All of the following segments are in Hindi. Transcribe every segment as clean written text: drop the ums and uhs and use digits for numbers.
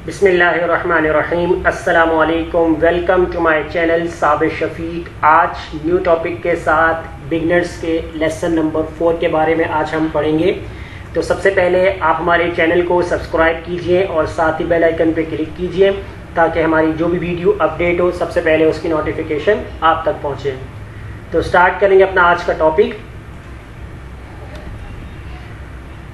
बिस्मिल्लाहिर्रहमानिर्रहीम। अस्सलामुअलैकुम। Welcome to my channel Sabir Shafiq. आज न्यू टॉपिक के साथ बिगनर्स के लेसन नंबर 4 के बारे में आज हम पढ़ेंगे। तो सबसे पहले आप हमारे चैनल को सब्सक्राइब कीजिए और साथ ही बेल आइकन पर क्लिक कीजिए ताकि हमारी जो भी वीडियो अपडेट हो सबसे पहले उसकी नोटिफिकेशन आप तक पहुँचे। तो स्टार्ट करेंगे अपना आज का टॉपिक।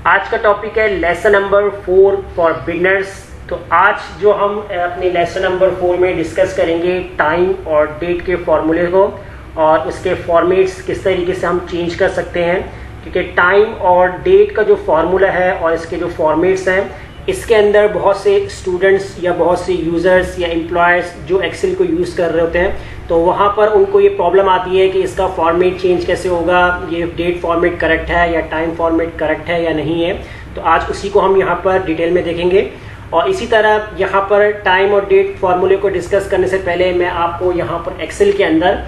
आज का टॉपिक है लेसन नंबर 4 फॉर बिगनर्स। तो आज जो हम अपने लेसन नंबर 4 में डिस्कस करेंगे टाइम और डेट के फॉर्मूले को और उसके फॉर्मेट्स किस तरीके से हम चेंज कर सकते हैं, क्योंकि टाइम और डेट का जो फार्मूला है और इसके जो फॉर्मेट्स हैं इसके अंदर बहुत से स्टूडेंट्स या बहुत से यूज़र्स या एम्प्लॉयर्स जो एक्सेल को यूज़ कर रहे होते हैं तो वहाँ पर उनको ये प्रॉब्लम आती है कि इसका फॉर्मेट चेंज कैसे होगा, ये डेट फॉर्मेट करेक्ट है या टाइम फॉर्मेट करेक्ट है या नहीं है। तो आज उसी को हम यहाँ पर डिटेल में देखेंगे। और इसी तरह यहाँ पर टाइम और डेट फार्मूले को डिस्कस करने से पहले मैं आपको यहाँ पर एक्सेल के अंदर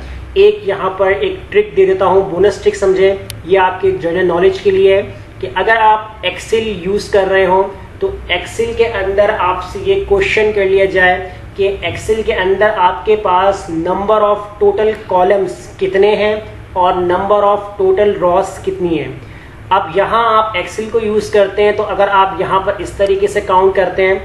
यहाँ पर एक ट्रिक दे देता हूँ, बोनस ट्रिक समझें। ये आपके जनरल नॉलेज के लिए है कि अगर आप एक्सेल यूज़ कर रहे हो तो एक्सेल के अंदर आपसे ये क्वेश्चन कर लिया जाए कि एक्सेल के अंदर आपके पास नंबर ऑफ टोटल कॉलम्स कितने हैं और नंबर ऑफ टोटल रॉस कितनी है। अब यहाँ आप एक्सेल को यूज़ करते हैं तो अगर आप यहाँ पर इस तरीके से काउंट करते हैं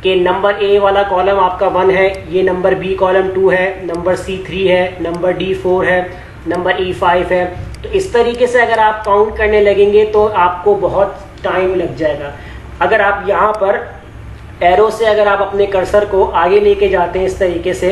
कि नंबर ए वाला कॉलम आपका 1 है, ये नंबर बी कॉलम 2 है, नंबर सी 3 है, नंबर डी 4 है, नंबर ई 5 है, तो इस तरीके से अगर आप काउंट करने लगेंगे तो आपको बहुत टाइम लग जाएगा। अगर आप यहाँ पर एरो से अगर आप अपने कर्सर को आगे लेके जाते हैं इस तरीके से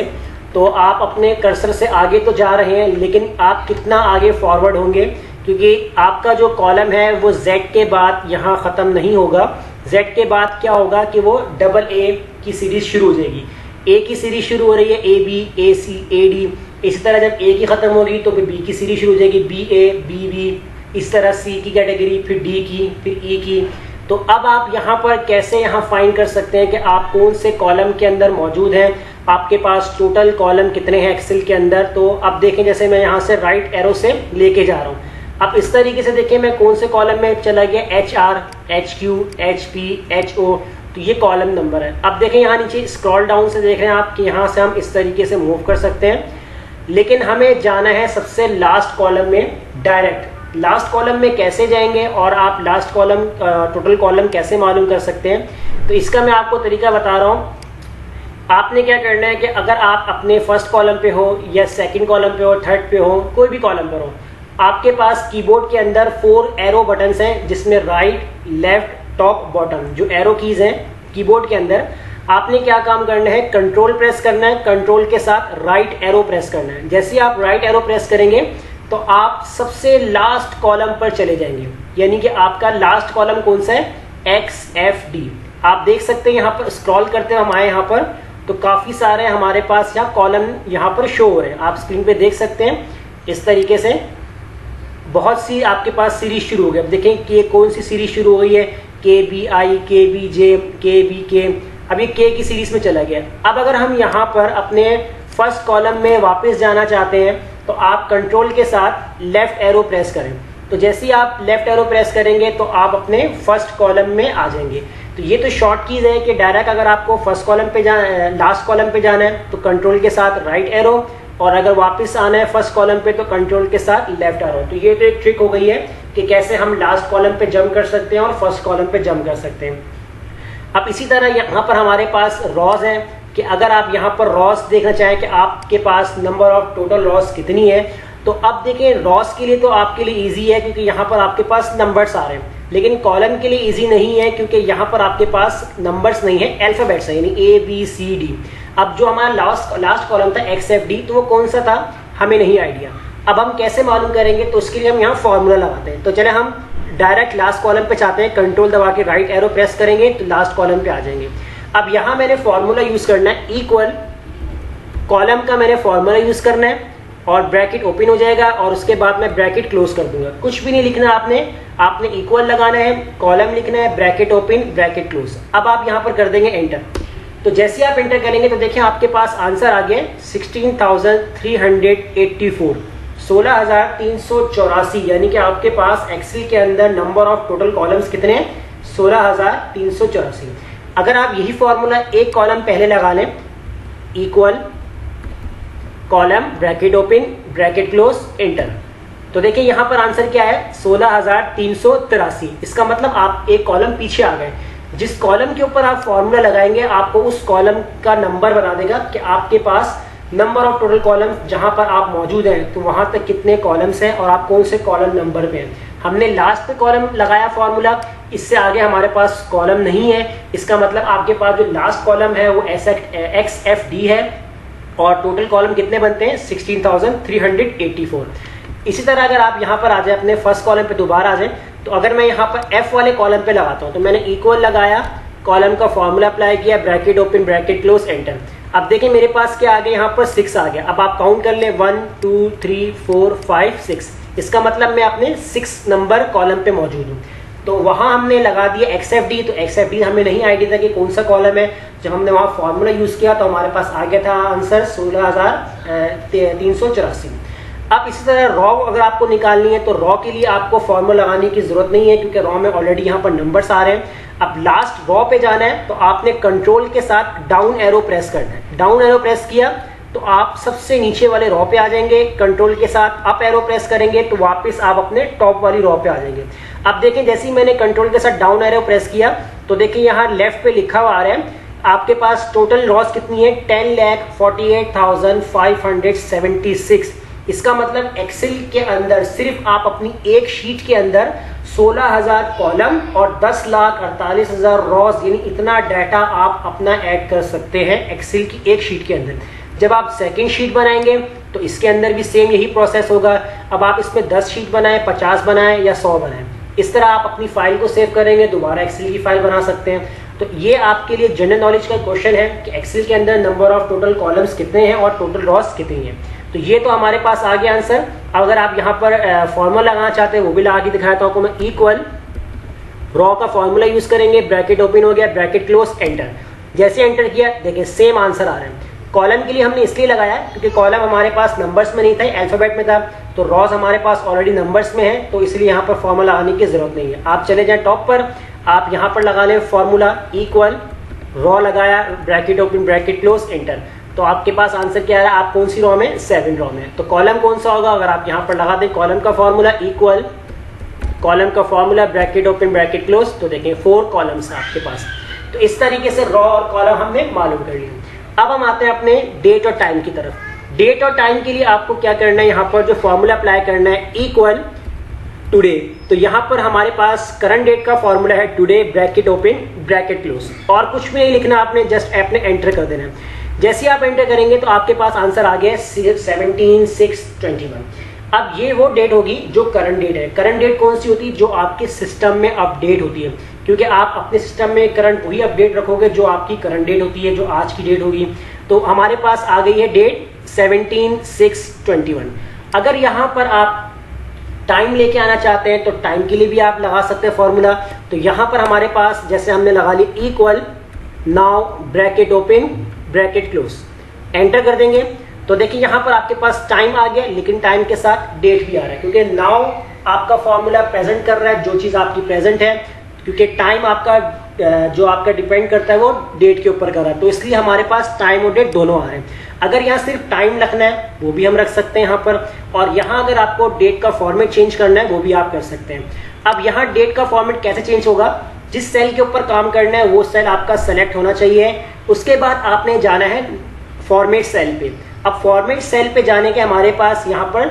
तो आप अपने कर्सर से आगे तो जा रहे हैं लेकिन आप कितना आगे फॉरवर्ड होंगे, क्योंकि आपका जो कॉलम है वो Z के बाद यहाँ ख़त्म नहीं होगा। Z के बाद क्या होगा कि वो डबल A की सीरीज शुरू हो जाएगी। A की सीरीज शुरू हो रही है AB, AC, AD। इसी तरह जब A की ख़त्म होगी तो फिर B की सीरीज शुरू हो जाएगी, BA, BB, इस तरह C की कैटेगरी, फिर D की, फिर E की। तो अब आप यहाँ पर कैसे यहाँ फाइंड कर सकते हैं कि आप कौन से कॉलम के अंदर मौजूद हैं, आपके पास टोटल कॉलम कितने हैं एक्सेल के अंदर। तो अब देखें, जैसे मैं यहाँ से राइट एरो से लेके जा रहा हूँ। अब इस तरीके से देखिए मैं कौन से कॉलम में चला गया, HR, HQ, HP, HO, तो ये कॉलम नंबर है। अब देखें यहाँ नीचे स्क्रॉल डाउन से देख रहे हैं आप कि यहाँ से हम इस तरीके से मूव कर सकते हैं, लेकिन हमें जाना है सबसे लास्ट कॉलम में डायरेक्ट। लास्ट कॉलम में कैसे जाएंगे और आप लास्ट कॉलम टोटल कॉलम कैसे मालूम कर सकते हैं, तो इसका मैं आपको तरीका बता रहा हूँ। आपने क्या करना है कि अगर आप अपने फर्स्ट कॉलम पे हो या सेकंड कॉलम पे हो, थर्ड पे हो, कोई भी कॉलम पर हो, आपके पास कीबोर्ड के अंदर 4 एरो बटन्स हैं जिसमें राइट, लेफ्ट, टॉप, बॉटम, जो एरो कीज हैं कीबोर्ड के अंदर। आपने क्या काम करना है, कंट्रोल प्रेस करना है, कंट्रोल के साथ राइट एरो प्रेस करना है। जैसे ही आप राइट एरो प्रेस करेंगे तो आप सबसे लास्ट कॉलम पर चले जाएंगे, यानी कि आपका लास्ट कॉलम कौन सा है, XFD। आप देख सकते हैं यहाँ पर स्क्रॉल करते हैं हम आए यहाँ पर तो काफ़ी सारे हमारे पास यहाँ कॉलम यहाँ पर शो हो रहे हैं। आप स्क्रीन पे देख सकते हैं इस तरीके से बहुत सी आपके पास सीरीज शुरू हो गई। अब देखें कि कौन सी सीरीज शुरू हो गई है, KBI, KBJ, KBK। अब ये K की सीरीज में चला गया। अब अगर हम यहाँ पर अपने फर्स्ट कॉलम में वापस जाना चाहते हैं तो आप कंट्रोल के साथ लेफ्ट एरो प्रेस करें। तो जैसे ही आप लेफ्ट एरो प्रेस करेंगे तो आप अपने फर्स्ट कॉलम में आ जाएंगे। तो ये तो शॉर्ट कीज है कि डायरेक्ट अगर आपको फर्स्ट कॉलम पे जाना, लास्ट कॉलम पे जाना है तो कंट्रोल के साथ राइट एरो, और अगर वापस आना है फर्स्ट कॉलम पे तो कंट्रोल के साथ लेफ्ट एरो। तो ये तो एक ट्रिक हो गई है कि कैसे हम लास्ट कॉलम पे जंप कर सकते हैं और फर्स्ट कॉलम पे जंप कर सकते हैं। अब इसी तरह यहाँ पर हमारे पास रॉज है कि अगर आप यहाँ पर रॉस देखना चाहें कि आपके पास नंबर ऑफ टोटल रॉस कितनी है, तो अब देखें रॉस के लिए तो आपके लिए इजी है क्योंकि यहाँ पर आपके पास नंबर्स आ रहे हैं, लेकिन कॉलम के लिए इजी नहीं है क्योंकि यहाँ पर आपके पास नंबर्स नहीं है, अल्फाबेट्स है, यानी ABCD। अब जो हमारा लास्ट कॉलम था XFD, तो वो कौन सा था हमें नहीं आइडिया। अब हम कैसे मालूम करेंगे, तो उसके लिए हम यहाँ फॉर्मूला लगाते हैं। तो चले हम डायरेक्ट लास्ट कॉलम पे चाहते हैं, कंट्रोल दबा के राइट एरो प्रेस करेंगे तो लास्ट कॉलम पे आ जाएंगे। अब यहाँ मैंने फॉर्मूला यूज करना है, इक्वल कॉलम का मैंने फॉर्मूला यूज करना है और ब्रैकेट ओपन हो जाएगा और उसके बाद मैं ब्रैकेट क्लोज कर दूंगा। कुछ भी नहीं लिखना आपने इक्वल लगाना है, कॉलम लिखना है, ब्रैकेट ओपन, ब्रैकेट क्लोज। अब आप यहाँ पर कर देंगे एंटर। तो जैसे आप एंटर करेंगे तो देखिए आपके पास आंसर आ गया 16,384, 16,384, यानी कि आपके पास एक्सेल के अंदर नंबर ऑफ टोटल कॉलम्स कितने हैं, 16,384। अगर आप यही फॉर्मूला एक कॉलम पहले लगा लें, equal column bracket open bracket close enter, तो देखिए यहाँ पर आंसर क्या है 16,383। इसका मतलब आप एक कॉलम पीछे आ गए। जिस कॉलम के ऊपर आप फॉर्मूला लगाएंगे आपको उस कॉलम का नंबर बता देगा कि आपके पास नंबर ऑफ टोटल कॉलम जहां पर आप मौजूद हैं तो वहां तक कितने कॉलम्स हैं और आप कौन से कॉलम नंबर पे हैं। हमने लास्ट पे कॉलम लगाया फॉर्मूला, इससे आगे हमारे पास कॉलम नहीं है। इसका मतलब आपके पास जो लास्ट कॉलम है वो XFD है और टोटल कॉलम कितने बनते हैं 16,384। इसी तरह अगर आप यहाँ पर आ जाए अपने फर्स्ट कॉलम पे दोबारा आ जाए, तो अगर मैं यहाँ पर F वाले कॉलम पे लगाता हूँ तो मैंने इक्वल लगाया, कॉलम का फॉर्मूला अप्लाई किया, bracket open bracket close enter. अब देखिए मेरे पास क्या आ गया, यहाँ पर 6 आ गया। अब आप काउंट कर ले 1 2 3 4 5 6, इसका मतलब मैं अपने 6 नंबर कॉलम पे मौजूद हूँ। तो वहां हमने लगा दिया XFD, तो XFD हमें नहीं आइडिया था कि कौन सा कॉलम है। जब हमने वहां फॉर्मूला यूज किया तो हमारे पास आ गया था आंसर 16,384। अब इसी तरह रॉ अगर आपको निकालनी है तो रॉ के लिए आपको फॉर्मूला लगाने की जरूरत नहीं है क्योंकि रॉ में ऑलरेडी यहाँ पर नंबर्स आ रहे हैं। अब लास्ट रॉ पे जाना है तो आपने कंट्रोल के साथ डाउन एरो प्रेस करना है। डाउन एरो प्रेस किया तो आप सबसे नीचे वाले रॉ पे आ जाएंगे, कंट्रोल के साथ अप एरो प्रेस करेंगे तो वापस आप अपने टॉप वाली रॉ पे आ जाएंगे। अब देखें जैसे ही मैंने कंट्रोल के साथ डाउन एरो प्रेस किया तो देखिए यहाँ लेफ्ट पे लिखा हुआ आ रहा है आपके पास टोटल रॉस कितनी है 10,48,576। इसका मतलब एक्सेल के अंदर सिर्फ आप अपनी एक शीट के अंदर 16,000 कॉलम और 10,48,000 रॉस यानी इतना डाटा आप अपना ऐड कर सकते हैं एक्सेल की एक शीट के अंदर। जब आप सेकंड शीट बनाएंगे तो इसके अंदर भी सेम यही प्रोसेस होगा। अब आप इसमें 10 शीट बनाएं, 50 बनाएं या 100 बनाएं, इस तरह आप अपनी फाइल को सेव करेंगे, दोबारा एक्सेल की फाइल बना सकते हैं। तो ये आपके लिए जनरल नॉलेज का क्वेश्चन है कि एक्सेल के अंदर नंबर ऑफ टोटल कॉलम्स कितने हैं और टोटल रॉस कितनी है। तो ये तो हमारे पास आ गया आंसर। अगर आप यहाँ पर फॉर्मूला लगाना चाहते हैं वो भी लगा के दिखाया था आपको मैं। इक्वल रॉ का फॉर्मूला यूज करेंगे, ब्रैकेट ओपन हो गया, ब्रैकेट क्लोज एंटर। जैसे एंटर किया देखिए सेम आंसर आ रहे हैं। कॉलम के लिए हमने इसलिए लगाया क्योंकि कॉलम हमारे पास नंबर्स में नहीं था, अल्फाबेट में था, तो रॉस हमारे पास ऑलरेडी नंबर्स में है, तो इसलिए यहाँ पर फॉर्मूला लगाने की जरूरत नहीं है। आप चले जाएं टॉप पर, आप यहाँ पर लगा लें फॉर्मूला इक्वल रॉ लगाया, bracket open bracket close enter, तो आपके पास आंसर क्या है, आप कौन सी रॉ में 7 रॉ में। तो कॉलम कौन सा होगा, अगर आप यहाँ पर लगा दें कॉलम का फॉर्मूला इक्वल कॉलम का formula bracket open bracket close, तो देखें 4 कॉलम्स है आपके पास। तो इस तरीके से रॉ और कॉलम हमने मालूम कर लिया। अब हम आते हैं अपने डेट और टाइम की तरफ। डेट और टाइम के लिए आपको क्या करना है, यहाँ पर जो फॉर्मूला अप्लाई करना है इक्वल टुडे, तो यहाँ पर हमारे पास करंट डेट का फॉर्मूला है today bracket open bracket close, और कुछ भी नहीं लिखना आपने, जस्ट आपने एंटर कर देना है। जैसे आप एंटर करेंगे तो आपके पास आंसर आ गया 17/6/21। अब ये वो डेट होगी जो करंट डेट है। करंट डेट कौन सी होती है, जो आपके सिस्टम में अपडेट होती है, क्योंकि आप अपने सिस्टम में करंट वही अपडेट रखोगे जो आपकी करंट डेट होती है, जो आज की डेट होगी। तो हमारे पास आ गई है डेट 17/6/21। अगर यहाँ पर आप टाइम लेके आना चाहते हैं तो टाइम के लिए भी आप लगा सकते हैं फॉर्मूला। तो यहाँ पर हमारे पास जैसे हमने लगा ली equal now bracket open bracket close, enter कर देंगे तो देखिए यहाँ पर आपके पास टाइम आ गया, लेकिन टाइम के साथ डेट भी आ रहा है, क्योंकि नाउ आपका फॉर्मूला प्रेजेंट कर रहा है जो चीज आपकी प्रेजेंट है, क्योंकि टाइम आपका जो आपका डिपेंड करता है वो डेट के ऊपर कर रहा है, तो इसलिए हमारे पास टाइम और डेट दोनों आ रहे हैं। अगर यहाँ सिर्फ टाइम रखना है वो भी हम रख सकते हैं यहाँ पर, और यहाँ अगर आपको डेट का फॉर्मेट चेंज करना है वो भी आप कर सकते हैं। अब यहाँ डेट का फॉर्मेट कैसे चेंज होगा, जिस सेल के ऊपर काम करना है वो सेल आपका सेलेक्ट होना चाहिए, उसके बाद आपने जाना है फॉर्मेट सेल पे। अब फॉर्मेट सेल पे जाने के हमारे पास यहाँ पर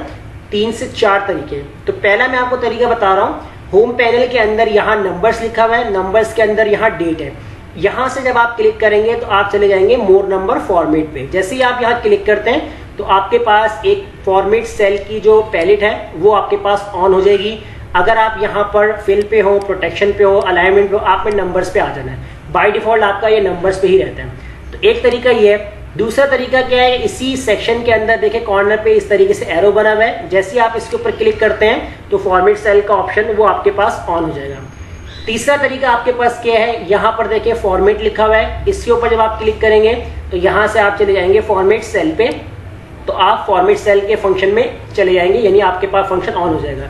3 से 4 तरीके हैं। तो पहला मैं आपको तरीका बता रहा हूँ, होम पैनल के अंदर यहाँ नंबर्स लिखा हुआ है, नंबर्स के अंदर यहाँ डेट है। यहाँ से जब आप क्लिक करेंगे तो आप चले जाएंगे मोर नंबर फॉर्मेट पे। जैसे ही आप यहाँ क्लिक करते हैं तो आपके पास एक फॉर्मेट सेल की जो पैलेट है वो आपके पास ऑन हो जाएगी। अगर आप यहाँ पर फिल पे हो, प्रोटेक्शन पे हो, अलाइनमेंट पे हो, आप में नंबर्स पे आ जाना है। बाय डिफॉल्ट आपका ये नंबर्स पे ही रहता है। तो एक तरीका ये है। दूसरा तरीका क्या है, इसी सेक्शन के अंदर देखिए कॉर्नर पे इस तरीके से एरो बना हुआ है, जैसे ही आप इसके ऊपर क्लिक करते हैं तो फॉर्मेट सेल का ऑप्शन वो आपके पास ऑन हो जाएगा। तीसरा तरीका आपके पास क्या है, यहाँ पर देखिए फॉर्मेट लिखा हुआ है, इसके ऊपर जब आप क्लिक करेंगे तो यहाँ से आप चले जाएंगे फॉर्मेट सेल पे, तो आप फॉर्मेट सेल के फंक्शन में चले जाएंगे, यानी आपके पास फंक्शन ऑन हो जाएगा।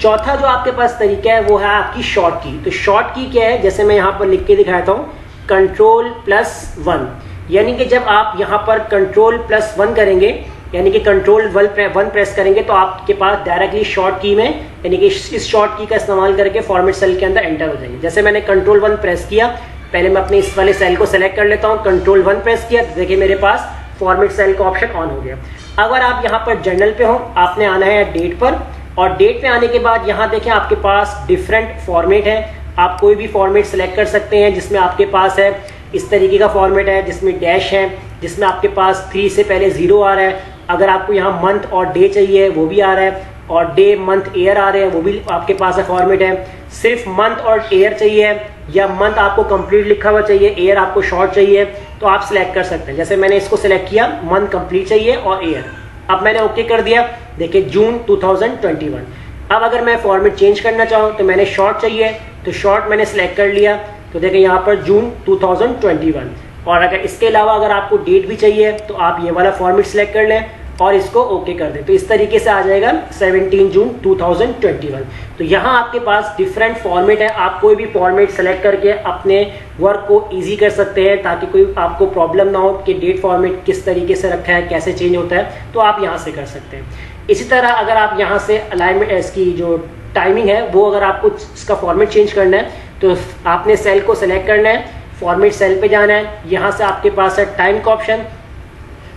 चौथा जो आपके पास तरीका है वो है आपकी शॉर्ट की। तो शॉर्ट की क्या है, जैसे मैं यहाँ पर लिख के दिखाता हूँ Ctrl+1, यानी कि जब आप यहाँ पर Ctrl+1 करेंगे, यानी कि Ctrl+1 प्रेस करेंगे तो आपके पास डायरेक्टली शॉर्ट की में, यानी कि इस शॉर्ट की का इस्तेमाल करके फॉर्मेट सेल के अंदर एंटर हो जाएंगे। जैसे मैंने Ctrl+1 प्रेस किया, पहले मैं अपने इस वाले सेल को सेलेक्ट कर लेता हूँ, Ctrl+1 प्रेस किया तो देखिए मेरे पास फॉर्मेट सेल का ऑप्शन ऑन हो गया। अगर आप यहाँ पर जनरल पे हो, आपने आना है डेट पर, और डेट पे आने के बाद यहाँ देखें आपके पास डिफरेंट फॉर्मेट है। आप कोई भी फॉर्मेट सेलेक्ट कर सकते हैं, जिसमें आपके पास है इस तरीके का फॉर्मेट है, जिसमें डैश है, जिसमें आपके पास 3 से पहले 0 आ रहा है। अगर आपको यहाँ मंथ और डे चाहिए वो भी आ रहा है, और डे मंथ ईयर आ रहे हैं वो भी आपके पास है फॉर्मेट है। सिर्फ मंथ और ईयर चाहिए, या मंथ आपको कंप्लीट लिखा हुआ चाहिए, ईयर आपको शॉर्ट चाहिए, तो आप सिलेक्ट कर सकते हैं। जैसे मैंने इसको सिलेक्ट किया, मंथ कंप्लीट चाहिए और ईयर। अब मैंने ओके कर दिया, देखिए जून 2021। अब अगर मैं फॉर्मेट चेंज करना चाहूँ तो मैंने शॉर्ट चाहिए, तो शॉर्ट मैंने सिलेक्ट कर लिया, तो देखिए यहाँ पर जून 2021। और अगर इसके अलावा अगर आपको डेट भी चाहिए तो आप ये वाला फॉर्मेट सिलेक्ट कर लें और इसको ओके कर दें, तो इस तरीके से आ जाएगा 17 जून 2021। तो यहाँ आपके पास डिफरेंट फॉर्मेट है, आप कोई भी फॉर्मेट सेलेक्ट करके अपने वर्क को इजी कर सकते हैं, ताकि कोई आपको प्रॉब्लम ना हो कि डेट फॉर्मेट किस तरीके से रखा है, कैसे चेंज होता है, तो आप यहाँ से कर सकते हैं। इसी तरह अगर आप यहाँ से अलाइनमेंट, इसकी जो टाइमिंग है वो अगर आपको इसका फॉर्मेट चेंज करना है तो आपने सेल को सेलेक्ट करना है, फॉर्मेट सेल पे जाना है, यहाँ से आपके पास है टाइम का ऑप्शन।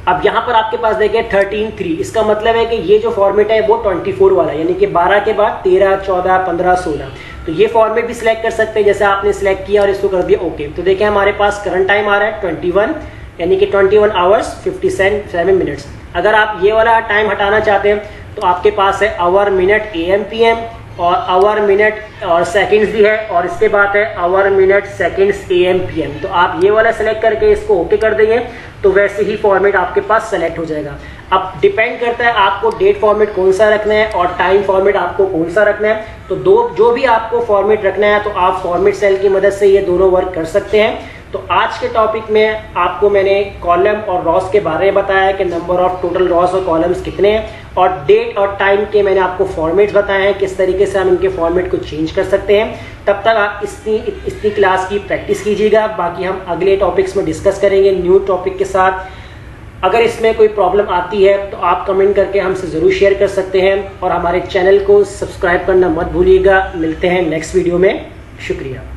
अब यहाँ पर आपके पास देखिए 13:3, इसका मतलब है कि ये जो फॉर्मेट है वो 24 वाला है, यानी कि 12 के बाद 13, 14, 15, 16। तो ये फॉर्मेट भी सिलेक्ट कर सकते हैं, जैसे आपने सिलेक्ट किया और इसको कर दिया ओके। तो देखिए हमारे पास करंट टाइम आ रहा है 21, यानी कि 21 आवर्स 57 मिनट्स। अगर आप ये वाला टाइम हटाना चाहते हैं तो आपके पास है आवर, मिनट, AM, PM, और आवर, मिनट और सेकंड्स भी है, और इसके बाद है hour, minute, seconds, AM, PM। तो आप ये वाला सेलेक्ट करके इसको ओके कर देंगे तो वैसे ही फॉर्मेट आपके पास सेलेक्ट हो जाएगा। अब डिपेंड करता है आपको डेट फॉर्मेट कौन सा रखना है और टाइम फॉर्मेट आपको कौन सा रखना है। तो जो भी आपको फॉर्मेट रखना है तो आप फॉर्मेट सेल की मदद से ये दोनों वर्क कर सकते हैं। तो आज के टॉपिक में आपको मैंने कॉलम और रॉस के बारे में बताया कि नंबर ऑफ टोटल रॉस और कॉलम्स कितने हैं, और डेट और टाइम के मैंने आपको फॉर्मेट्स बताए हैं, किस तरीके से हम इनके फॉर्मेट को चेंज कर सकते हैं। तब तक आप इतनी क्लास की प्रैक्टिस कीजिएगा, बाकी हम अगले टॉपिक्स में डिस्कस करेंगे न्यू टॉपिक के साथ। अगर इसमें कोई प्रॉब्लम आती है तो आप कमेंट करके हमसे ज़रूर शेयर कर सकते हैं, और हमारे चैनल को सब्सक्राइब करना मत भूलिएगा। मिलते हैं नेक्स्ट वीडियो में, शुक्रिया।